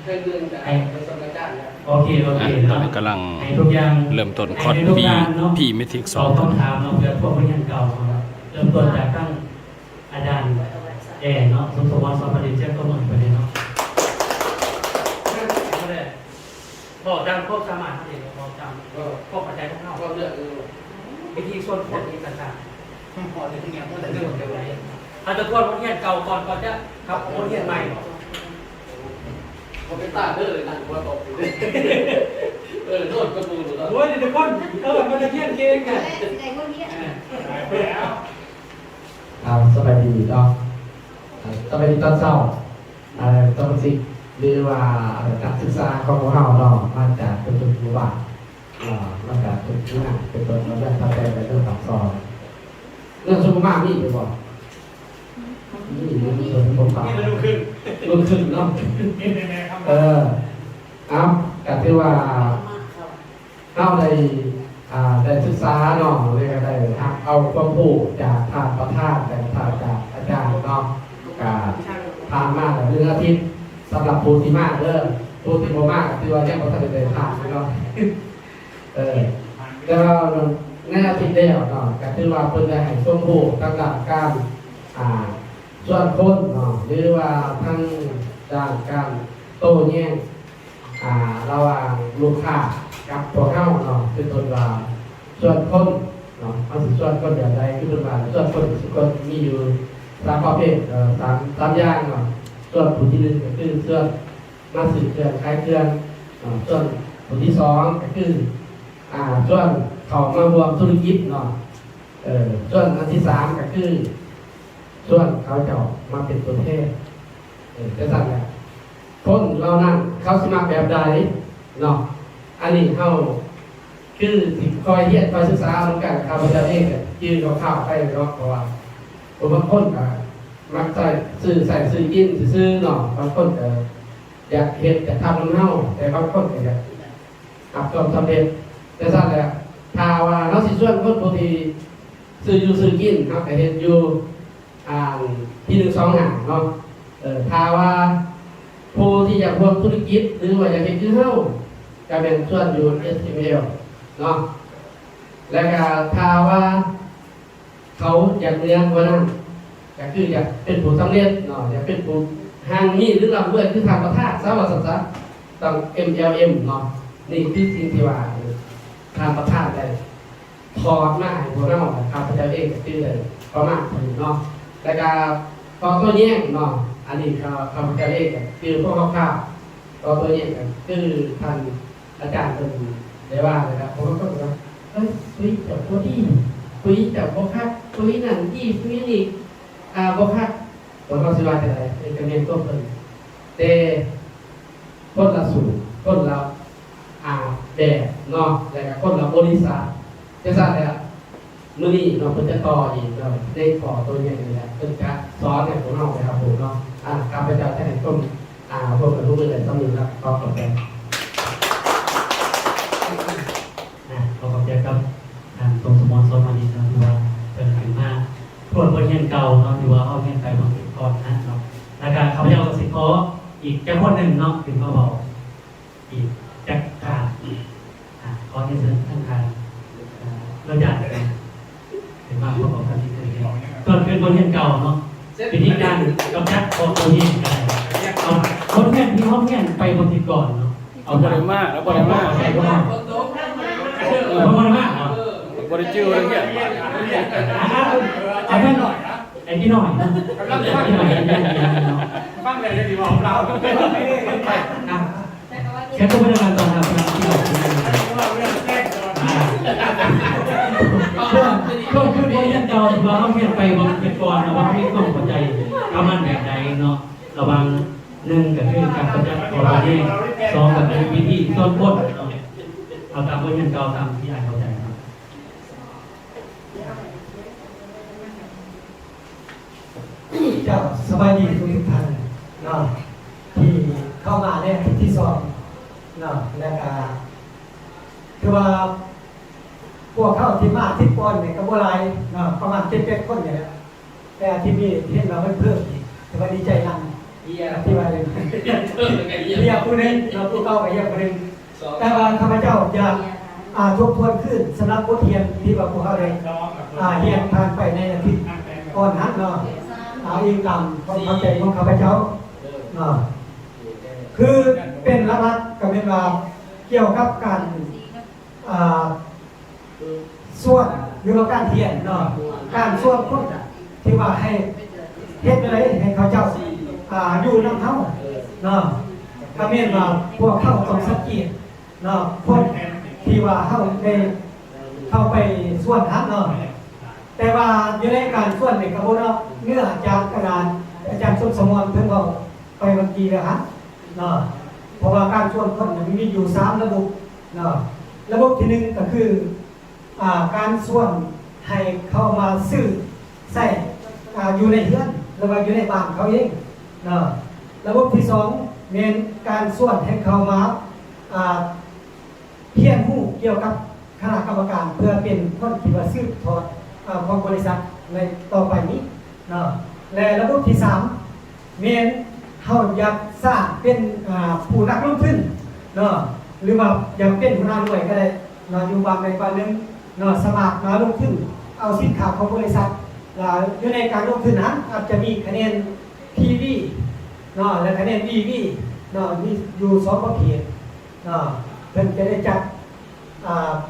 โอเคตอนนี้กำลังเริ่มต้นคอร์สพีเมทิก2ต้องถามเนาะเพื่อพวกผู้ยังเก่าเริ่มต้นจากตั้งอาจารย์เนาะสมวรสอนประดิษฐ์เจ้าก็เหมือนไปเลยเนาะบอกจำพวกสมาธิเองบอกจำพวกปัจจัยพวกเข้าก็เลือกวิธีส่วนผลนี้ต่างๆพอจะที่เนี่ยมันจะเรื่องเดียวกันอาจจะทวนวันเทียนเก่าก่อนจะครับวันเทียนใหม่เขาเป็นตาเด้อเลยนั่งว่าตกอยู่เลยโดนกระปูหรือเปล่าโอ้ยเดี๋ยวคนมันจะเทียนเก่งกันสบายดีเนาะสบายดีตอนเช้าตอนสิหรือว่าการศึกษาของพวกเราเนาะมาจากเป็นตัวผู้ว่ามาจากเป็นผู้งานเป็นตัวเราได้ทำใจในเรื่องสังสอนเรื่องสมมานี่ไปบอกนี่เรื่องส่วนผมฟังลุกขึ้นเนาะเอาแต่ที่ว่าเข้าได้ศึกษาเนาะเลยก็ได้เอาความรู้จากทางประธานแต่จากอาจารย์เนาะผ่านมาแต่เรื่องอาทิตย์สำหรับผู้ที่มากผู้ที่บ่มากที่ว่าแยกประธานได้ผ่านเนาะแล้วในอาทิตย์เดียวเนาะก็คือว่าเพิ่นได้ให้ความรู้ตั้งแต่การส่วนคนเนาะหรือว่าทั้งด้านการโต้แย้งระหว่างลูกค้ากับตัวเข้าเนาะคือต้นว่าส่วนคนเนาะเอาสิส่วนคนแบบใดคือต้นว่าส่วนคนมีอยู่3ประเภท3อย่างเนาะส่วนผู้ที่1ก็คือส่วนมาสื่อเครื่องคล้ายเครื่องส่วนผู้ที่2ก็คือส่วนเขามารวมธุรกิจเนาะส่วนอันที่3ก็คือส่วนเขาจะมาเป็นตัวแทนจะสั่งแหละคนเรานั่งเขาสมัครแบบใดเนาะอันนี้เขาคือสิคอยเรียนคอยศึกษาเหมือนกันข้าพเจ้าเองยืนข้าวไปเนาะเพราะว่าบางคนก็มักใส่ซื้อกินซื้อเนาะบางคนก็อยากเห็นอยากทำน้ำเน่าแต่บางคนก็อยากอับความสำเร็จแต่สั่งแหละถ้าว่าเราสิส่วนคนบางทีซื้อกินเขาก็เห็นอยู่ที่1 2หางเนาะถ้าว่าผู้ที่อยากรวมธุรกิจหรือว่าอยากเป็นคือเฮาก็เป็นส่วนอยู่ SML เนาะแล้วก็ถ้าว่าเขาอยากเรียนว่านั้นก็คืออยากเป็นผู้สำเร็จเนาะอยากเป็นผู้ห่างนี้หรือร่ำรวยคือทางประทานซะว่าซั่นๆต้อง MLM เนาะนี่คือสิ่งที่ว่าทางประทานได้ถอดมาให้พวกเราข้าพเจ้าเองก็คือได้ประมาณนี้เนาะแล้วก็พอตัวแย่งเนาะอันนี้ข้าพเจ้าเองก็คือพวกคร่าวๆตัวแย่งก็คือท่านอาจารย์เป็นได้ว่านะครับผมก็บอกว่าคุยจับตัวที่คุยจับโบคักคุยนั่นที่คุยนี่โบคักผมก็สิว่าจะไรเป็นกระเมียนต้นเป็นแต่คนละสูตรคนละแบบเนาะแล้วก็คนละบริษัทจะทราบแล้วมื้อนี้เนาะเพิ่นจะต่ออีกเนาะได้ขอตัวอย่างนี้แหละเพิ่นจะสอนให้พวกเราไปครับผมเนาะข้าพเจ้าจะให้ต้นพวกกับทุกเรื่องต้องมีครับขอบคุณครับขอบคุณครับทางสมรสอนมาดีนะที่ว่าเป็นขึ้นมาพวกเฮียนเก่าเนาะที่ว่าเอาเฮียนไปบางทีก่อนนะเนาะแล้วก็ข้าพเจ้าก็สิขออีกแค่คนหนึ่งเนาะถึงเขาบอกอีกจักขาขอที่เสนอท่านการเราอยากจะเป็นมาพวกของท่านที่เคยเห็นก่อนเป็นคนเฮียนเก่าเนาะวิธีการกำจัดของตัวเฮียนกันเอาคนเฮียนที่ห้องเฮียนไปบางทีก่อนเนาะเอาบริมาแล้วบริมาใช่ก็มาบริมาบริจิวอะไรเงี้ยเอาแค่หน่อยไอ้ที่หน่อยนะที่หน่อยฟังเลยดีบอกเราแค่ต้องไม่ได้มาตอนทำงานที่เราช่วงขึ้นบนยันเก่าเราต้องเปลี่ยนไปบางทีก่อนเราว่าให้ต้องเข้าใจกำมันแบบใดเนาะระวัง1ก็คือการเข้าใจของเราเอง2ก็คือวิธีต้นพ้นเอาตามบนยันเก่าตามที่อ่านเข้าใจครับเจ้าสบายดีทุกท่านเนาะที่เข้ามาเนี่ยที่สอบเนาะแล้วก็คือว่าพวกเข้าที่มาที่ปอนเนี่ยก็บ่หลายเนาะประมาณ7-8คนเนี่ยแต่ที่มีเห็นเราเพิ่มอีกแต่ว่าดีใจนำ ที่ว่าเลยเรียกผู้หนึงเราผู้เก่าไปเรียกผู้หนึงแต่ว่าข้าพเจ้าอยากทบทวนขึ้นสำหรับบทเรียนที่ว่าพวกเขาได้เรียนผ่านไปในอาทิตย์ก่อนนั้นเนาะอิงตามความเข้าใจของข้าพเจ้าเนาะคือเป็นหลักๆกับเป็นว่าเกี่ยวกับการส่วนหรือว่าการเทียนเนาะการส่วนคนที่ว่าให้เฮ็ดอะไรให้เขาเจ้าอยู่นำเฮาเนาะก็แม่นว่าพวกเขาต้องสังเกตเนาะคนที่ว่าเฮาได้เข้าไปส่วนทักเนาะแต่ว่าอยู่ในการส่วนนี่ก็บ่เนาะเนื้อจากกระดานอาจารย์สมสมรเพิ่นบอกไปเมื่อกี้แล้วฮะเนาะเพราะว่าการส่วนคนมันมีอยู่3ระบบเนาะระบบที่1ก็คือการส่วนให้เข้ามาซื้อใส่อยู่ในเรือนหรือว่าอยู่ในบ้านเขาเองระบบที่2เน้นการส่วนให้เข้ามาเพียรผู้เกี่ยวกับคณะกรรมการเพื่อเป็นคนที่ว่าซื้อถอดของบริษัทในต่อไปนี้และระบบที่3เน้นเขาอยากสร้างเป็นผู้นักลงทุนหรือว่าอยากเป็นหัวหน้าหน่วยก็ได้อยู่บางในบางนึงสมัครลงทุนเอาสินค้าของบริษัทอยู่ในการลงทุนนั้นอาจจะมีคะแนน PV และคะแนน VV มีอยู่2ประเภทเพิ่นจะได้จัด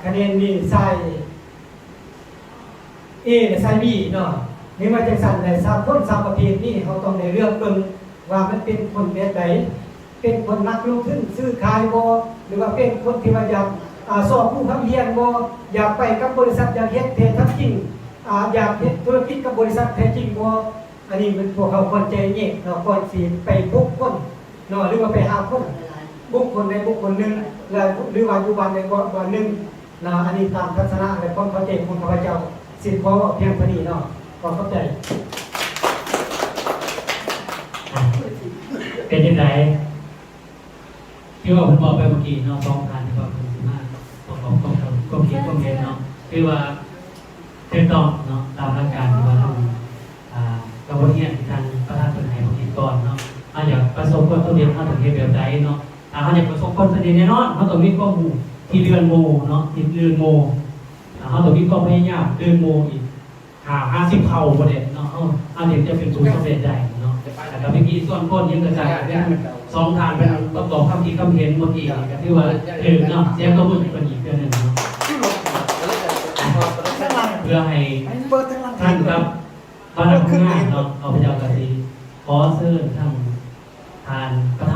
คะแนนมีไซส์ A และไซส์ B นี่มาจากสั่นใน3คน3ประเภทนี้เขาต้องในเลือกเบิ่งว่ามันเป็นคนแบบใดเป็นคนนักลงทุนซื้อขายบ่หรือว่าเป็นคนที่ว่าอยากสอบผู้ทำเรียนบ่อยากไปกับบริษัทอยากเฮ็ดเทรดทับจริงอยากเฮ็ดธุรกิจกับบริษัทแท้จริงบ่อันนี้มันพวกเขาควรใจเย็นก่อนสิไปบุกคนหรือว่าไปหาคนบุคคลในบุคคลหนึ่งและหรือว่าอยู่บ้านในบ้านหนึ่งอันนี้ตามทัศนะและความเข้าใจของข้าพเจ้าสิขอเพียงเท่านี้ความเข้าใจเป็นยังไงที่ว่าผมบอกไปเมื่อกี้2,000ที่ว่าคุณสิมาของก็คิดก็เห็นคือว่าเต็มต้องตามหลักการที่ว่าเรากระบวนการที่ทางประธานเป็นให้ผมคิดก่อนอยากประสบความสำเร็จเขาถึงเฮ็ดแบบใดเขาอยากประสบความสำเร็จแน่นอนเขาต้องมีข้อมูลที่เดือนโมที่เดือนโมเขาต้องมีความพยายามเดือนโมอีก50เท่าประเด็นเอาเด็กจะเป็นผู้สำเร็จได้แต่กับเมื่อกี้ส่วนคนยังกระจายเนี่ย2ทางไปประกอบคำคิดคำเห็นเมื่อกี้ก็ที่ว่าเสียงตัวมือเป็นอีกเรื่องหนึ่งเพื่อให้ท่านครับมาทำงานเอาไปเจ้ากระสีขอเชิญท่านประ